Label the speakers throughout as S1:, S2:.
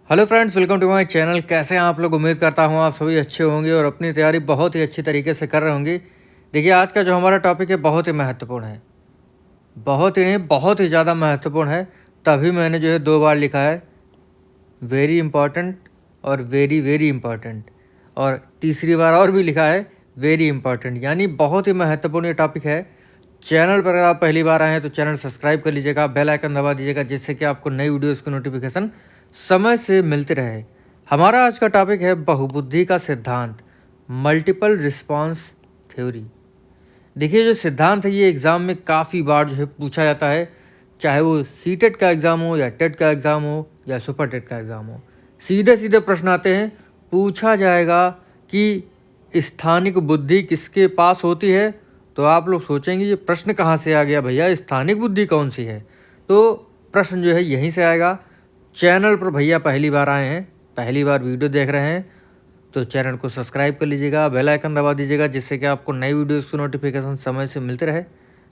S1: Hello friends, welcome to my channel. कैसे हैं आप लोग? उम्मीद करता हूं आप सभी अच्छे होंगे और अपनी तैयारी बहुत ही अच्छी तरीके से कर रहे होंगे। देखिए, आज का जो हमारा टॉपिक है बहुत ही महत्वपूर्ण है। बहुत ही नहीं, बहुत ही ज़्यादा महत्वपूर्ण है। तभी मैंने जो है 2 बार लिखा है, वेरी इंपॉर्टेंट और वेरी वेरी इंपॉर्टेंट, और तीसरी बार और भी लिखा है वेरी इंपॉर्टेंट, यानी बहुत ही महत्वपूर्ण ये टॉपिक है। चैनल पर अगर आप पहली बार आए हैं तो चैनल सब्सक्राइब कर लीजिएगा, बेल आइकन दबा दीजिएगा, जिससे कि आपको नई वीडियोज़ की नोटिफिकेशन समय से मिलते रहे। हमारा आज का टॉपिक है बहुबुद्धि का सिद्धांत, मल्टीपल रिस्पॉन्स थ्योरी। देखिए, जो सिद्धांत है ये एग्ज़ाम में काफ़ी बार जो है पूछा जाता है, चाहे वो सीटेट का एग्ज़ाम हो या टेट का एग्ज़ाम हो या सुपर टेट का एग्ज़ाम हो। सीधे सीधे प्रश्न आते हैं। पूछा जाएगा कि स्थानिक बुद्धि किसके पास होती है, तो आप लोग सोचेंगे ये प्रश्न कहाँ से आ गया भैया, स्थानिक बुद्धि कौन सी है? तो प्रश्न जो है यहीं से आएगा। चैनल पर भैया पहली बार आए हैं, पहली बार वीडियो देख रहे हैं, तो चैनल को सब्सक्राइब कर लीजिएगा, बेल आइकन दबा दीजिएगा, जिससे कि आपको नई वीडियोज़ की नोटिफिकेशन समय से मिलते रहे।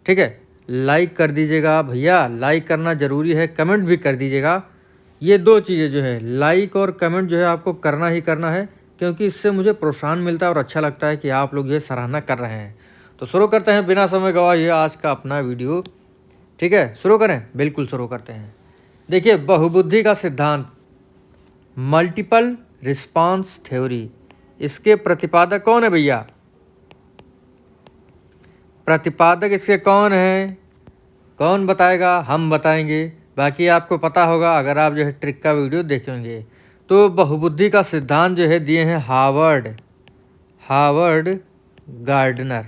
S1: ठीक है, लाइक कर दीजिएगा भैया, लाइक करना ज़रूरी है, कमेंट भी कर दीजिएगा। ये 2 चीज़ें जो है, लाइक और कमेंट जो है आपको करना ही करना है, क्योंकि इससे मुझे प्रोत्साहन मिलता है और अच्छा लगता है कि आप लोग ये सराहना कर रहे हैं। तो शुरू करते हैं बिना समय गवाए आज का अपना वीडियो। ठीक है, शुरू करें? बिल्कुल शुरू करते हैं। देखिए, बहुबुद्धि का सिद्धांत, मल्टीपल रिस्पांस थ्योरी, इसके प्रतिपादक कौन है भैया? प्रतिपादक इसके कौन है? कौन बताएगा? हम बताएंगे। बाकी आपको पता होगा अगर आप जो है ट्रिक का वीडियो देखेंगे। तो बहुबुद्धि का सिद्धांत जो है दिए हैं हार्वर्ड गार्डनर।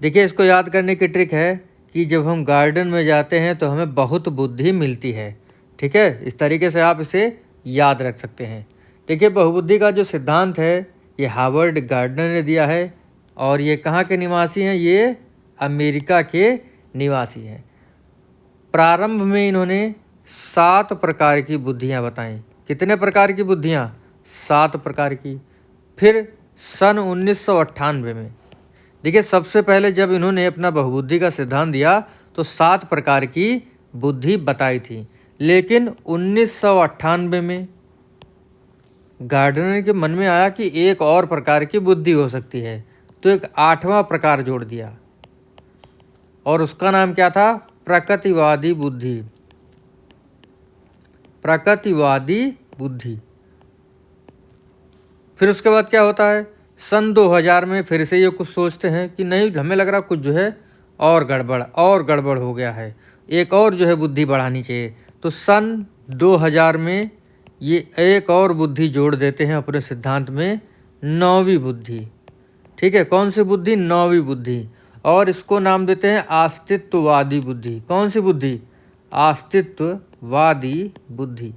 S1: देखिए, इसको याद करने की ट्रिक है कि जब हम गार्डन में जाते हैं तो हमें बहुत बुद्धि मिलती है। ठीक है, इस तरीके से आप इसे याद रख सकते हैं। देखिए, बहुबुद्धि का जो सिद्धांत है ये हार्वर्ड गार्डनर ने दिया है, और ये कहाँ के निवासी हैं? ये अमेरिका के निवासी हैं। प्रारंभ में इन्होंने 7 प्रकार की बुद्धियाँ बताईं। कितने प्रकार की बुद्धियाँ? 7 प्रकार की। फिर सन 1998 में, देखिए, सबसे पहले जब इन्होंने अपना बहुबुद्धि का सिद्धांत दिया तो 7 प्रकार की बुद्धि बताई थी, लेकिन 1998 में गार्डनर के मन में आया कि एक और प्रकार की बुद्धि हो सकती है, तो एक 8वां प्रकार जोड़ दिया, और उसका नाम क्या था? प्रकृतिवादी बुद्धि। प्रकृतिवादी बुद्धि। फिर उसके बाद क्या होता है? सन 2000 में फिर से ये कुछ सोचते हैं कि नहीं, हमें लग रहा कुछ जो है और गड़बड़ हो गया है, एक और जो है बुद्धि बढ़ानी चाहिए। तो सन 2000 में ये एक और बुद्धि जोड़ देते हैं अपने सिद्धांत में, 9वीं बुद्धि। ठीक है, कौन सी बुद्धि? 9वीं बुद्धि। और इसको नाम देते हैं अस्तित्ववादी बुद्धि। कौन सी बुद्धि? अस्तित्ववादी बुद्धि।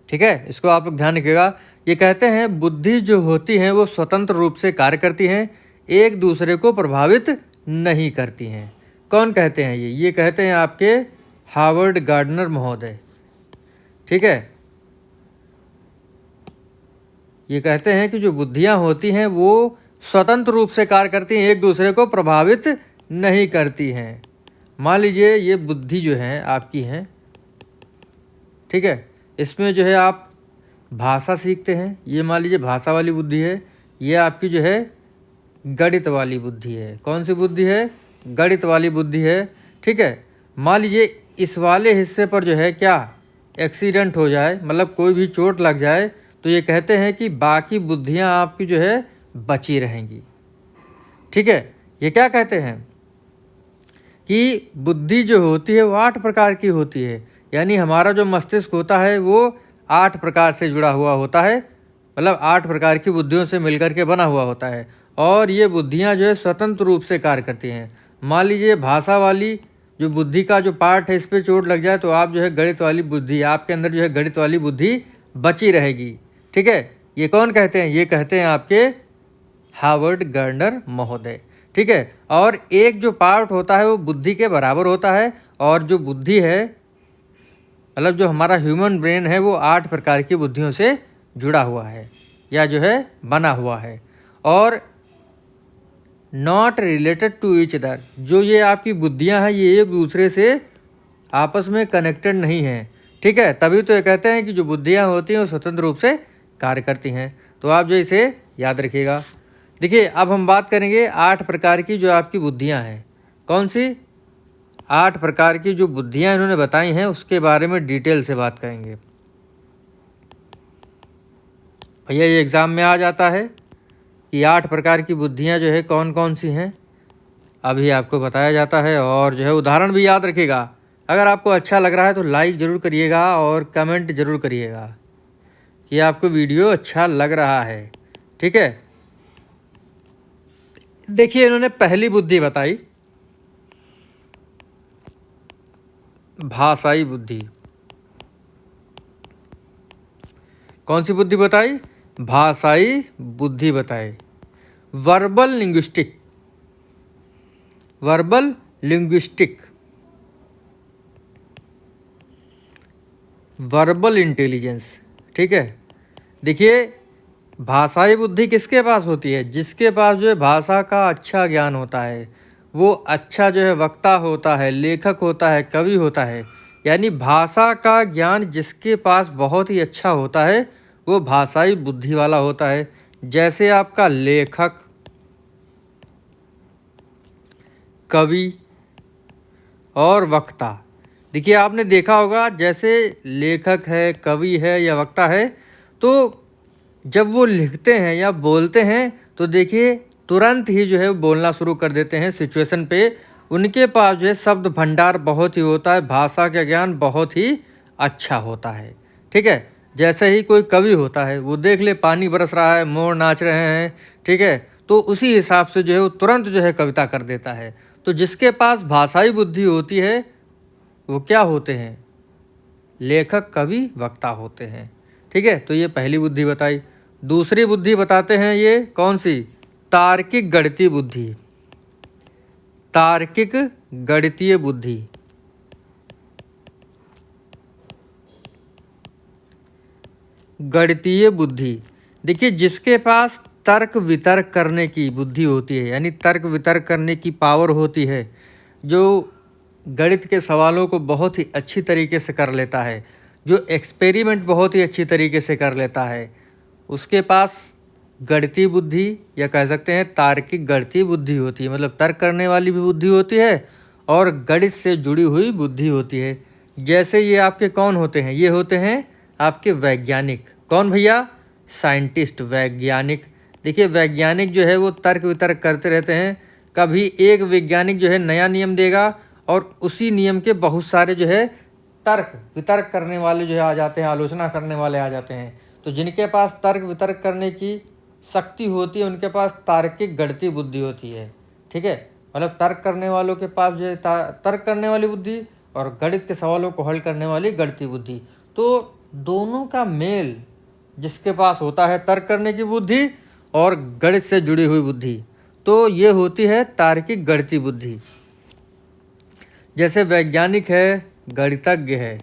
S1: ठीक है, इसको आप लोग ध्यान रखिएगा। ये कहते हैं बुद्धि जो होती हैं वो स्वतंत्र रूप से कार्य करती हैं, एक दूसरे को प्रभावित नहीं करती हैं। कौन कहते हैं ये कहते हैं आपके हार्वर्ड गार्डनर महोदय। ठीक है, ये कहते हैं कि जो बुद्धियां होती हैं वो स्वतंत्र रूप से कार्य करती हैं, एक दूसरे को प्रभावित नहीं करती हैं। मान लीजिए ये बुद्धि जो है आपकी हैं, ठीक है, इसमें जो है आप भाषा सीखते हैं, ये मान लीजिए भाषा वाली बुद्धि है। ये आपकी जो है गणित वाली बुद्धि है। कौन सी बुद्धि है? गणित वाली बुद्धि है। ठीक है, मान लीजिए इस वाले हिस्से पर जो है क्या एक्सीडेंट हो जाए, मतलब कोई भी चोट लग जाए, तो ये कहते हैं कि बाकी बुद्धियां आपकी जो है बची रहेंगी। ठीक है, ये क्या कहते हैं कि बुद्धि जो होती है वो 8 प्रकार की होती है, यानी हमारा जो मस्तिष्क होता है वो 8 प्रकार से जुड़ा हुआ होता है, मतलब 8 प्रकार की बुद्धियों से मिलकर के बना हुआ होता है, और ये बुद्धियां जो है स्वतंत्र रूप से कार्य करती हैं। मान लीजिए भाषा वाली जो बुद्धि का जो पार्ट है इस पर चोट लग जाए, तो आप जो है गणित वाली बुद्धि, आपके अंदर जो है गणित वाली बुद्धि बची रहेगी। ठीक है, ये कौन कहते हैं? ये कहते हैं आपके हार्वर्ड गार्डनर महोदय। ठीक है, और एक जो पार्ट होता है वो बुद्धि के बराबर होता है, और जो बुद्धि है, मतलब जो हमारा ह्यूमन ब्रेन है, वो 8 प्रकार की बुद्धियों से जुड़ा हुआ है या जो है बना हुआ है, और not related to each other. जो ये आपकी बुद्धियां हैं ये एक दूसरे से आपस में कनेक्टेड नहीं हैं, ठीक है। तभी तो ये कहते हैं कि जो बुद्धियाँ होती हैं वो स्वतंत्र रूप से कार्य करती हैं। तो आप जो इसे याद रखिएगा। देखिए अब हम बात करेंगे 8 प्रकार की जो आपकी बुद्धियाँ हैं। कौन सी 8 प्रकार की जो बुद्धियाँ इन्होंने बताई हैं उसके बारे में डिटेल से बात करेंगे। भैया ये एग्ज़ाम में आ जाता है कि 8 प्रकार की बुद्धियाँ जो है कौन कौन सी हैं, अभी आपको बताया जाता है। और जो है उदाहरण भी याद रखिएगा। अगर आपको अच्छा लग रहा है तो लाइक ज़रूर करिएगा और कमेंट ज़रूर करिएगा कि आपको वीडियो अच्छा लग रहा है, ठीक है। देखिए इन्होंने पहली बुद्धि बताई भाषाई बुद्धि। कौन सी बुद्धि बताई? भाषाई बुद्धि बताई। Verbal linguistic, verbal linguistic, verbal intelligence, ठीक है। देखिए भाषाई बुद्धि किसके पास होती है? जिसके पास जो है भाषा का अच्छा ज्ञान होता है, वो अच्छा जो है वक्ता होता है, लेखक होता है, कवि होता है। यानी भाषा का ज्ञान जिसके पास बहुत ही अच्छा होता है वो भाषाई बुद्धि वाला होता है। जैसे आपका लेखक, कवि और वक्ता। देखिए आपने देखा होगा जैसे लेखक है, कवि है या वक्ता है, तो जब वो लिखते हैं या बोलते हैं तो देखिए तुरंत ही जो है वो बोलना शुरू कर देते हैं सिचुएशन पे। उनके पास जो है शब्द भंडार बहुत ही होता है, भाषा का ज्ञान बहुत ही अच्छा होता है, ठीक है। जैसे ही कोई कवि होता है वो देख ले पानी बरस रहा है, मोर नाच रहे हैं, ठीक है, तो उसी हिसाब से जो है वो तुरंत जो है कविता कर देता है। तो जिसके पास भाषाई बुद्धि होती है वो क्या होते हैं? लेखक, कवि, वक्ता होते हैं, ठीक है। तो ये पहली बुद्धि बताई। दूसरी बुद्धि बताते हैं, ये कौन सी? तार्किक गणितीय बुद्धि। तार्किक गणितीय बुद्धि, गणितीय बुद्धि। देखिए जिसके पास तर्क वितर्क करने की बुद्धि होती है, यानी तर्क वितर्क करने की पावर होती है, जो गणित के सवालों को बहुत ही अच्छी तरीके से कर लेता है, जो एक्सपेरिमेंट बहुत ही अच्छी तरीके से कर लेता है, उसके पास गणितीय बुद्धि या कह सकते हैं तार्किक गणितीय बुद्धि होती है। मतलब तर्क करने वाली भी बुद्धि होती है और गणित से जुड़ी हुई बुद्धि होती है। जैसे ये आपके कौन होते हैं? ये होते हैं आपके वैज्ञानिक। कौन भैया? साइंटिस्ट, वैज्ञानिक। देखिए वैज्ञानिक जो है वो तर्क वितर्क करते रहते हैं। कभी एक वैज्ञानिक जो है नया नियम देगा और उसी नियम के बहुत सारे जो है तर्क वितर्क करने वाले जो है आ जाते हैं, आलोचना करने वाले आ जाते हैं। तो जिनके पास तर्क वितर्क करने की शक्ति होती है उनके पास तार्किक गणितीय बुद्धि होती है, ठीक है। मतलब तर्क करने वालों के पास जो है तर्क करने वाली बुद्धि और गणित के सवालों को हल करने वाली गणितीय बुद्धि। तो दोनों का मेल जिसके पास होता है तर्क करने की बुद्धि और गणित से जुड़ी हुई बुद्धि, तो ये होती है तार्किक गणितीय बुद्धि। जैसे वैज्ञानिक है, गणितज्ञ है,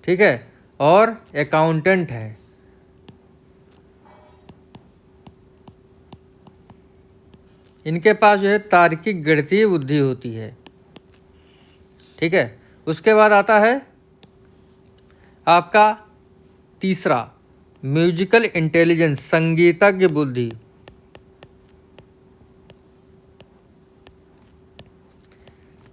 S1: ठीक है, और अकाउंटेंट है। इनके पास जो है तार्किक गणितीय बुद्धि होती है, ठीक है। उसके बाद आता है आपका तीसरा म्यूजिकल इंटेलिजेंस, संगीतज्ञ बुद्धि।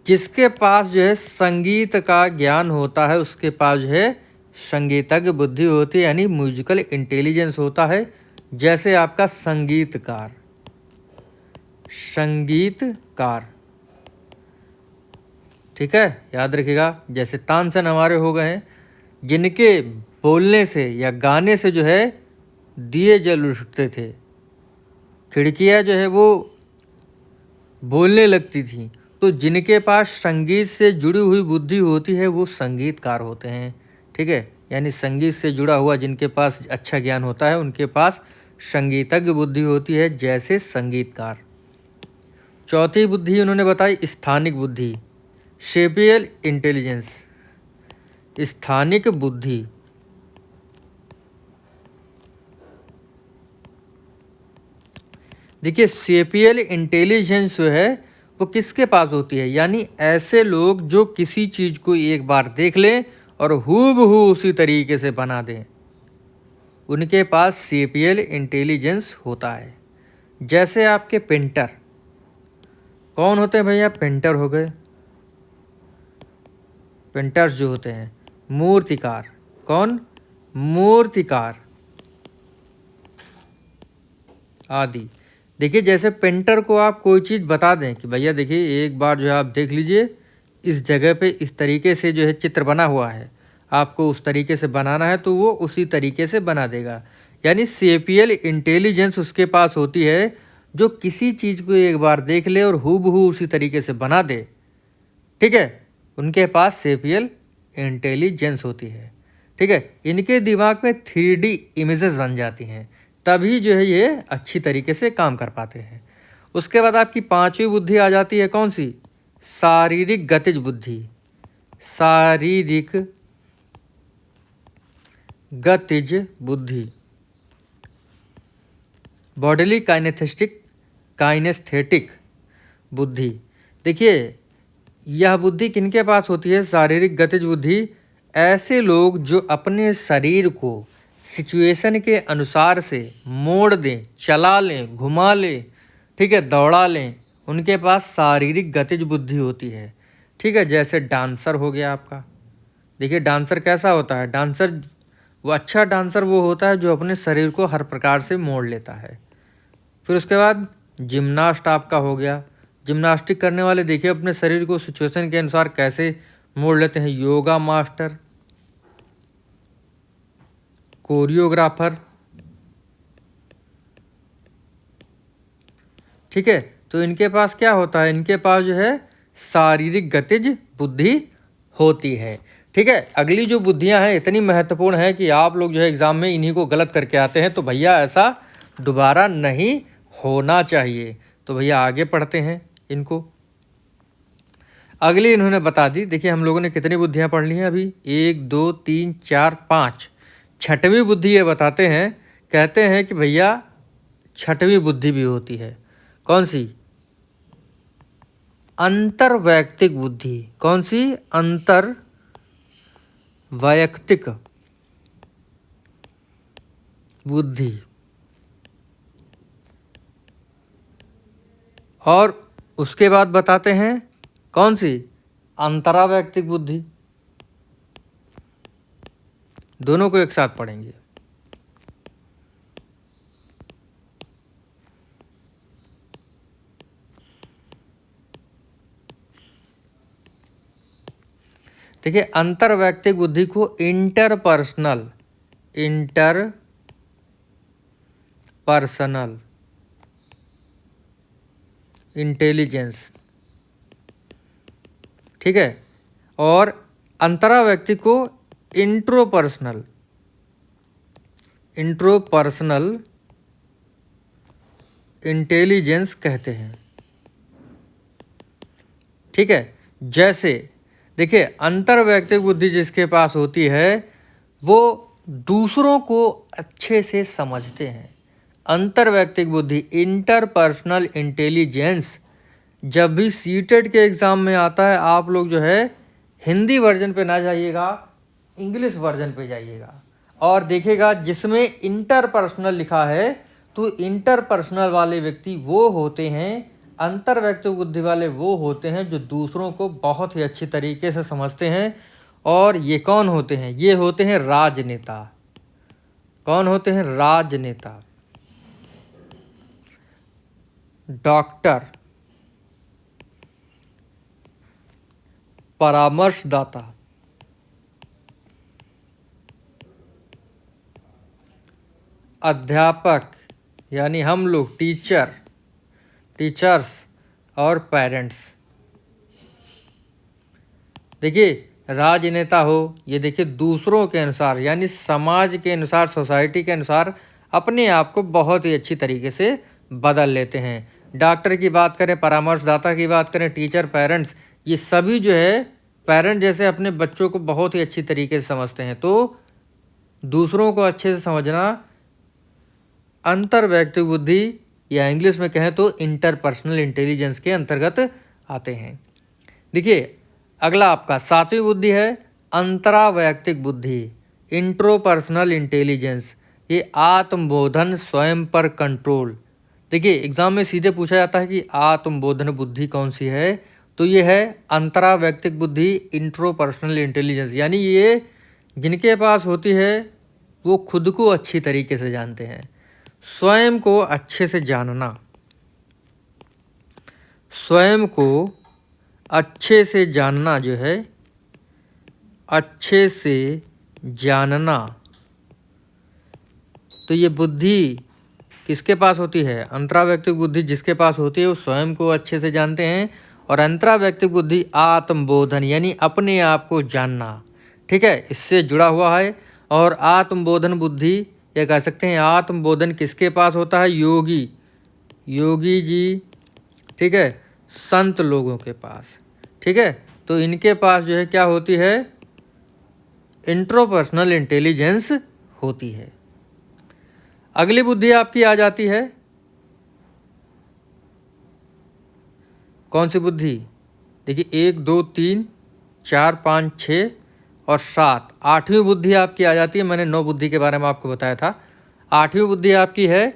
S1: जिसके पास जो है संगीत का ज्ञान होता है उसके पास जो है संगीतज्ञ बुद्धि होती है, यानी म्यूजिकल इंटेलिजेंस होता है। जैसे आपका संगीतकार, संगीतकार, ठीक है, याद रखिएगा। जैसे तानसेन हमारे हो गए हैं, जिनके बोलने से या गाने से जो है दिए जल उठते थे, खिड़कियाँ जो है वो बोलने लगती थी। तो जिनके पास संगीत से जुड़ी हुई बुद्धि होती है वो संगीतकार होते हैं, ठीक है। यानी संगीत से जुड़ा हुआ जिनके पास अच्छा ज्ञान होता है उनके पास संगीतज्ञ बुद्धि होती है, जैसे संगीतकार। चौथी बुद्धि उन्होंने बताई स्थानिक बुद्धि, स्पेशियल इंटेलिजेंस, स्थानिक बुद्धि। देखिए स्पेशियल इंटेलिजेंस जो है वो किसके पास होती है, यानी ऐसे लोग जो किसी चीज़ को एक बार देख लें और हूबहू उसी तरीके से बना दें, उनके पास सेपियल इंटेलिजेंस होता है। जैसे आपके पेंटर, कौन होते हैं भैया, पेंटर हो गए, पेंटर्स जो होते हैं, मूर्तिकार, कौन, मूर्तिकार आदि। देखिए जैसे पेंटर को आप कोई चीज़ बता दें कि भैया देखिए एक बार जो है आप देख लीजिए, इस जगह पे इस तरीके से जो है चित्र बना हुआ है, आपको उस तरीके से बनाना है, तो वो उसी तरीके से बना देगा। यानी सेपियल इंटेलिजेंस उसके पास होती है, जो किसी चीज़ को एक बार देख ले और हूबहू उसी तरीके से बना दे, ठीक है, उनके पास सेपियल इंटेलिजेंस होती है। ठीक है, इनके दिमाग में 3D इमेजेस बन जाती हैं, तभी जो है ये अच्छी तरीके से काम कर पाते हैं। उसके बाद आपकी पांचवी बुद्धि आ जाती है, कौन सी, शारीरिक गतिज बुद्धि। शारीरिक गतिज बुद्धि, बॉडीली काइनेस्थेटिक बुद्धि। देखिए यह बुद्धि किनके पास होती है, शारीरिक गतिज बुद्धि। ऐसे लोग जो अपने शरीर को सिचुएशन के अनुसार से मोड़ दें, चला लें, घुमा लें, ठीक है, दौड़ा लें, उनके पास शारीरिक गतिज बुद्धि होती है। ठीक है, जैसे डांसर हो गया आपका। देखिए डांसर कैसा होता है, डांसर वो अच्छा डांसर वो होता है जो अपने शरीर को हर प्रकार से मोड़ लेता है। फिर उसके बाद जिम्नास्ट आपका हो गया। जिम्नास्टिक करने वाले देखिए अपने शरीर को सिचुएशन के अनुसार कैसे मोड़ लेते हैं। योगा मास्टर, कोरियोग्राफर, ठीक है, तो इनके पास क्या होता है, इनके पास जो है शारीरिक गतिज बुद्धि होती है। ठीक है, अगली जो बुद्धियां हैं इतनी महत्वपूर्ण है कि आप लोग जो है एग्जाम में इन्हीं को गलत करके आते हैं, तो भैया ऐसा दोबारा नहीं होना चाहिए। तो भैया आगे पढ़ते हैं इनको। अगली इन्होंने बता दी। देखिए हम लोगों ने कितनी बुद्धियां पढ़ ली हैं अभी, 1 2 3 4 5। छठवीं बुद्धि ये बताते हैं, कहते हैं कि भैया छठवीं बुद्धि भी होती है, कौन सी, अंतर्वैयक्तिक बुद्धि। कौन सी, अंतर्वैयक्तिक बुद्धि। और उसके बाद बताते हैं कौन सी, अंतरावैयक्तिक बुद्धि। दोनों को एक साथ पढ़ेंगे। देखिए अंतर्वैयक्तिक बुद्धि को इंटरपर्सनल इंटेलिजेंस, ठीक है, और अंतरावैयक्तिक को इंट्रोपर्सनल इंटेलिजेंस कहते हैं। ठीक है, जैसे देखिए अंतर्वैयक्तिक बुद्धि जिसके पास होती है वो दूसरों को अच्छे से समझते हैं। अंतर्वैयक्तिक बुद्धि, इंटरपर्सनल इंटेलिजेंस, जब भी सीटेट के एग्ज़ाम में आता है, आप लोग जो है हिंदी वर्जन पे ना जाइएगा, इंग्लिश वर्जन पे जाइएगा और देखिएगा जिसमें इंटरपर्सनल लिखा है, तो इंटरपर्सनल वाले व्यक्ति वो होते हैं, अंतर्वैयक्तिक बुद्धि वाले वो होते हैं जो दूसरों को बहुत ही अच्छी तरीके से समझते हैं। और ये कौन होते हैं, ये होते हैं राजनेता। कौन होते हैं, राजनेता, डॉक्टर, परामर्शदाता, अध्यापक यानी हम लोग टीचर्स और पेरेंट्स। देखिए राजनेता हो, ये देखिए दूसरों के अनुसार यानी समाज के अनुसार, सोसाइटी के अनुसार अपने आप को बहुत ही अच्छी तरीके से बदल लेते हैं। डॉक्टर की बात करें, परामर्शदाता की बात करें, टीचर, पेरेंट्स, ये सभी जो है पेरेंट जैसे अपने बच्चों को बहुत ही अच्छी तरीके से समझते हैं। तो दूसरों को अच्छे से समझना अंतर्वैयक्तिक बुद्धि या इंग्लिश में कहें तो इंटरपर्सनल इंटेलिजेंस के अंतर्गत आते हैं। देखिए अगला आपका 7वीं बुद्धि है अंतरावैयक्तिक बुद्धि, इंट्रोपर्सनल इंटेलिजेंस। ये आत्मबोधन, स्वयं पर कंट्रोल। देखिए एग्जाम में सीधे पूछा जाता है कि आत्मबोधन बुद्धि कौन सी है, तो ये है अंतरावैयक्तिक बुद्धि, इंट्रोपर्सनल इंटेलिजेंस। यानी ये जिनके पास होती है वो खुद को अच्छी तरीके से जानते हैं, स्वयं को अच्छे से जानना, स्वयं को अच्छे से जानना जो है, अच्छे से जानना। तो ये बुद्धि किसके पास होती है? अंतरावैयक्तिक बुद्धि जिसके पास होती है वो स्वयं को अच्छे से जानते हैं। और अंतरावैयक्तिक बुद्धि आत्मबोधन यानी अपने आप को जानना, ठीक है, इससे जुड़ा हुआ है। और आत्मबोधन बुद्धि ये कह सकते हैं, आत्मबोधन किसके पास होता है? योगी, योगी जी, ठीक है, संत लोगों के पास, ठीक है। तो इनके पास जो है क्या होती है? इंट्रोपर्सनल इंटेलिजेंस होती है। अगली बुद्धि आपकी आ जाती है कौन सी बुद्धि? देखिए 1 2 3 4 5 6 और 7, 8वीं बुद्धि आपकी आ जाती है। मैंने 9 बुद्धि के बारे में आपको बताया था। 8वीं बुद्धि आपकी है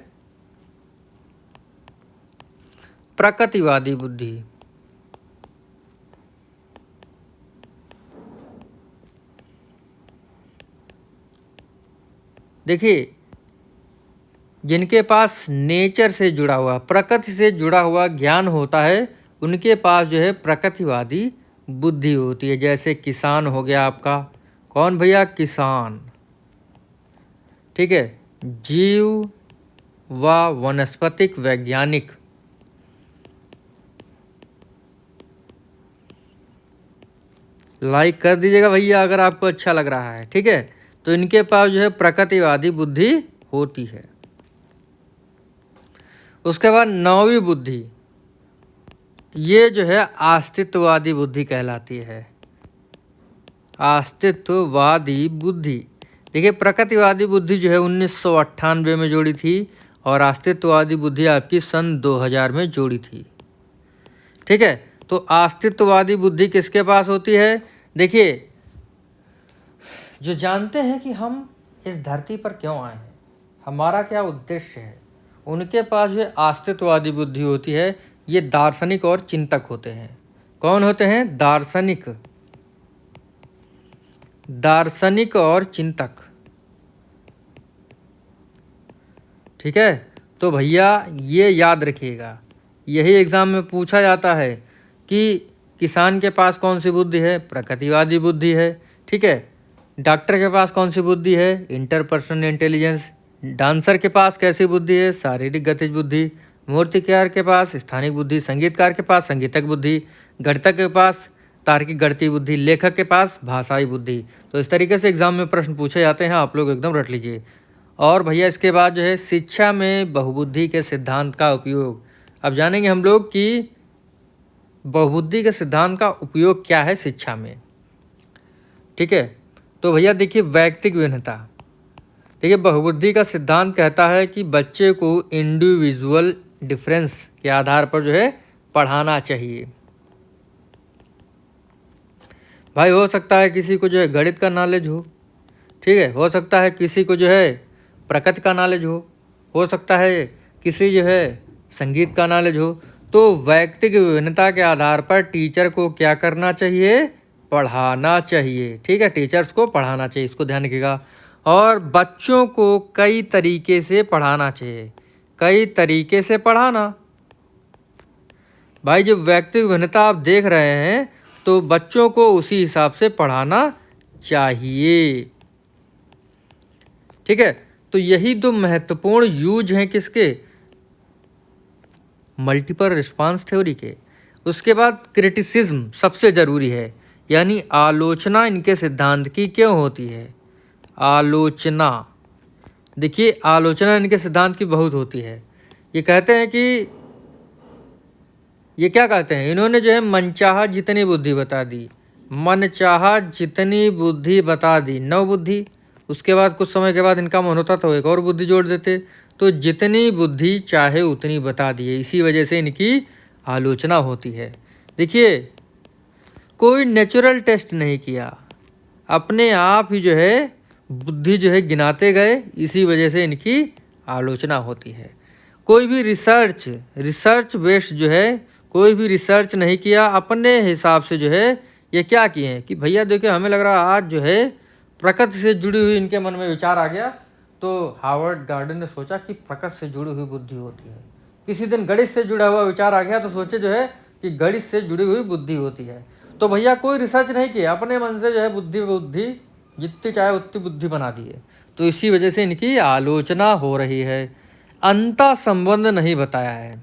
S1: प्रकृतिवादी बुद्धि। देखिए जिनके पास नेचर से जुड़ा हुआ, प्रकृति से जुड़ा हुआ ज्ञान होता है, उनके पास जो है प्रकृतिवादी बुद्धि होती है। जैसे किसान हो गया आपका, कौन भैया? किसान, ठीक है, जीव व वनस्पतिक वैज्ञानिक। लाइक कर दीजिएगा भैया अगर आपको अच्छा लग रहा है, ठीक है। तो इनके पास जो है प्रकृतिवादी बुद्धि होती है। उसके बाद 9वीं बुद्धि, ये जो है अस्तित्ववादी बुद्धि कहलाती है। अस्तित्ववादी बुद्धि। देखिए प्रकृतिवादी बुद्धि जो है 1998 में जोड़ी थी और अस्तित्ववादी बुद्धि आपकी सन 2000 में जोड़ी थी, ठीक है। तो अस्तित्ववादी बुद्धि किसके पास होती है? देखिए जो जानते हैं कि हम इस धरती पर क्यों आए हैं, हमारा क्या उद्देश्य है, उनके पास जो अस्तित्ववादी बुद्धि होती है। ये दार्शनिक और चिंतक होते हैं। कौन होते हैं? दार्शनिक, दार्शनिक और चिंतक, ठीक है। तो भैया ये याद रखिएगा, यही एग्जाम में पूछा जाता है कि किसान के पास कौन सी बुद्धि है? प्रकृतिवादी बुद्धि है, ठीक है। डॉक्टर के पास कौन सी बुद्धि है? Interpersonal intelligence. डांसर के पास कैसी बुद्धि है? शारीरिक गतिज बुद्धि। मूर्तिकार के पास स्थानिक बुद्धि। संगीतकार के पास संगीतक बुद्धि। गणितज्ञ के पास तार्किक गणितीय बुद्धि। लेखक के पास भाषाई बुद्धि। तो इस तरीके से एग्जाम में प्रश्न पूछे जाते हैं, आप लोग एकदम रट लीजिए। और भैया इसके बाद जो है शिक्षा में बहुबुद्धि के सिद्धांत का उपयोग। अब जानेंगे हम लोग कि बहुबुद्धि के सिद्धांत का उपयोग क्या है शिक्षा में, ठीक है। तो भैया देखिए वैयक्तिक भिन्नता। देखिए बहुबुद्धि का सिद्धांत कहता है कि बच्चे को इंडिविजुअल डिफरेंस के आधार पर जो है पढ़ाना चाहिए। भाई हो सकता है किसी को जो है गणित का नॉलेज ठीक है, हो सकता है किसी को जो है प्रकृति का नॉलेज हो सकता है किसी जो है संगीत का नॉलेज तो वैयक्तिक विभिन्नता के आधार पर टीचर को क्या करना चाहिए? पढ़ाना चाहिए, ठीक है, टीचर्स को पढ़ाना चाहिए, इसको ध्यान रखिएगा। और बच्चों को कई तरीके से पढ़ाना चाहिए, कई तरीके से पढ़ाना। भाई जो वैयक्तिक भिन्नता आप देख रहे हैं तो बच्चों को उसी हिसाब से पढ़ाना चाहिए, ठीक है। तो यही दो महत्वपूर्ण यूज हैं किसके? मल्टीपल रिस्पांस थ्योरी के। उसके बाद क्रिटिसिज्म सबसे ज़रूरी है, यानी आलोचना इनके सिद्धांत की क्यों होती है? आलोचना, देखिए आलोचना इनके सिद्धांत की बहुत होती है। ये कहते हैं कि ये क्या कहते हैं, इन्होंने जो है मनचाहा जितनी बुद्धि बता दी, मनचाहा जितनी बुद्धि बता दी, 9 बुद्धि। उसके बाद कुछ समय के बाद इनका मन होता तो एक और बुद्धि जोड़ देते, तो जितनी बुद्धि चाहे उतनी बता दिए। इसी वजह से इनकी आलोचना होती है। देखिए, कोई नेचुरल टेस्ट नहीं किया, अपने आप ही जो है बुद्धि जो है गिनाते गए, इसी वजह से इनकी आलोचना होती है। कोई भी रिसर्च बेस्ड जो है, कोई भी रिसर्च नहीं किया, अपने हिसाब से जो है ये क्या किए हैं कि भैया देखिए हमें लग रहा है आज जो है प्रकृति से जुड़ी हुई इनके मन में विचार आ गया, तो हार्वर्ड गार्डन ने सोचा कि प्रकृति से जुड़ी हुई बुद्धि होती है। किसी दिन गणित से जुड़ा हुआ विचार आ गया तो सोचे जो है कि गणित से जुड़ी हुई बुद्धि होती है। तो भैया कोई रिसर्च नहीं किया, अपने मन से जो है बुद्धि जितनी चाहे उतनी बुद्धि बना दी है, तो इसी वजह से इनकी आलोचना हो रही है। अंतः संबंध नहीं बताया है।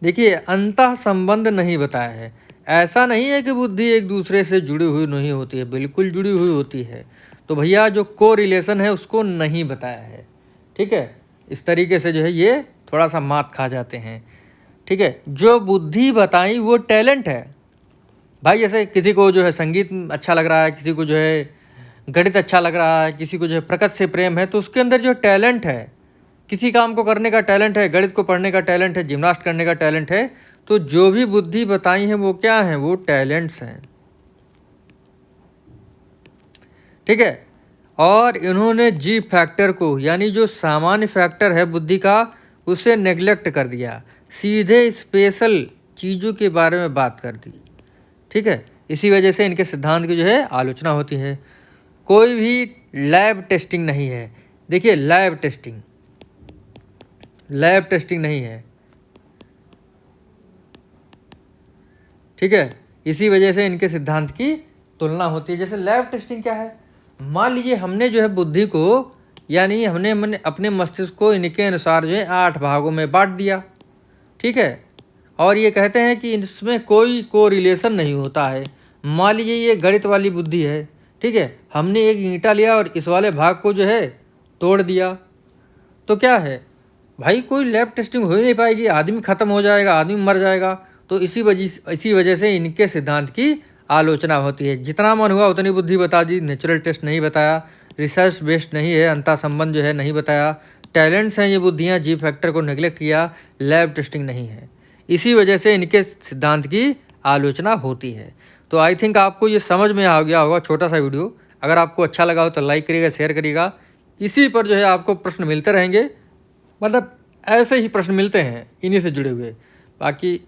S1: देखिए, अंतः संबंध नहीं बताया है। ऐसा नहीं है कि बुद्धि एक दूसरे से जुड़ी हुई नहीं होती है, बिल्कुल जुड़ी हुई होती है। तो भैया जो को रिलेशन है उसको नहीं बताया है। ठीक है, इस तरीके से जो है ये थोड़ा सा मात खा जाते हैं। ठीक है, जो बुद्धि बताई वो टैलेंट है भाई। जैसे किसी को जो है संगीत अच्छा लग रहा है, किसी को जो है गणित अच्छा लग रहा है, किसी को जो है प्रकृति से प्रेम है, तो उसके अंदर जो टैलेंट है, किसी काम को करने का टैलेंट है, गणित को पढ़ने का टैलेंट है, जिम्नास्ट करने का टैलेंट है, तो जो भी बुद्धि बताई है वो क्या है, वो टैलेंट्स हैं। ठीक है, और इन्होंने जी फैक्टर को, यानी जो सामान्य फैक्टर है बुद्धि का, उसे नेग्लेक्ट कर दिया, सीधे स्पेशल चीज़ों के बारे में बात कर दी। ठीक है, इसी वजह से इनके सिद्धांत की जो है आलोचना होती है। कोई भी लैब टेस्टिंग नहीं है। देखिए, लैब टेस्टिंग नहीं है। ठीक है, इसी वजह से इनके सिद्धांत की तुलना होती है। जैसे लैब टेस्टिंग क्या है, मान लीजिए हमने जो है बुद्धि को, यानी हमने अपने मस्तिष्क को इनके अनुसार जो है 8 भागों में बांट दिया। ठीक है, और ये कहते हैं कि इसमें कोई कोरिलेशन नहीं होता है। मान लीजिए ये गणित वाली बुद्धि है। ठीक है, हमने एक ईंटा लिया और इस वाले भाग को जो है तोड़ दिया, तो क्या है भाई, कोई लैब टेस्टिंग हो ही नहीं पाएगी, आदमी ख़त्म हो जाएगा, आदमी मर जाएगा। तो इसी वजह से इनके सिद्धांत की आलोचना होती है। जितना मन हुआ उतनी बुद्धि बता दी, नेचुरल टेस्ट नहीं बताया, रिसर्च बेस्ड नहीं है, अंतर संबंध जो है नहीं बताया, टैलेंट्स हैं ये बुद्धियाँ, जी फैक्टर को नेग्लेक्ट किया, लैब टेस्टिंग नहीं है। इसी वजह से इनके सिद्धांत की आलोचना होती है। तो आई थिंक आपको ये समझ में आ गया होगा छोटा सा वीडियो। अगर आपको अच्छा लगा हो तो लाइक करिएगा, शेयर करिएगा। इसी पर जो है आपको प्रश्न मिलते रहेंगे, मतलब ऐसे ही प्रश्न मिलते हैं इन्हीं से जुड़े हुए। बाकी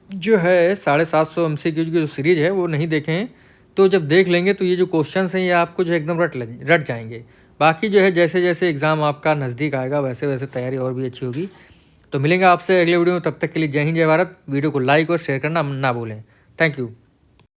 S1: जो है 750 MCQ की जो सीरीज़ है वो नहीं देखें हैं, तो जब देख लेंगे तो ये जो क्वेश्चंस हैं ये आपको जो है एकदम रट जाएंगे। बाकी जो है जैसे जैसे एग्ज़ाम आपका नज़दीक आएगा वैसे वैसे तैयारी और भी अच्छी होगी। तो मिलेंगे आपसे अगले वीडियो में, तब तक के लिए जय हिंद जय भारत। वीडियो को लाइक और शेयर करना ना भूलें। Thank you.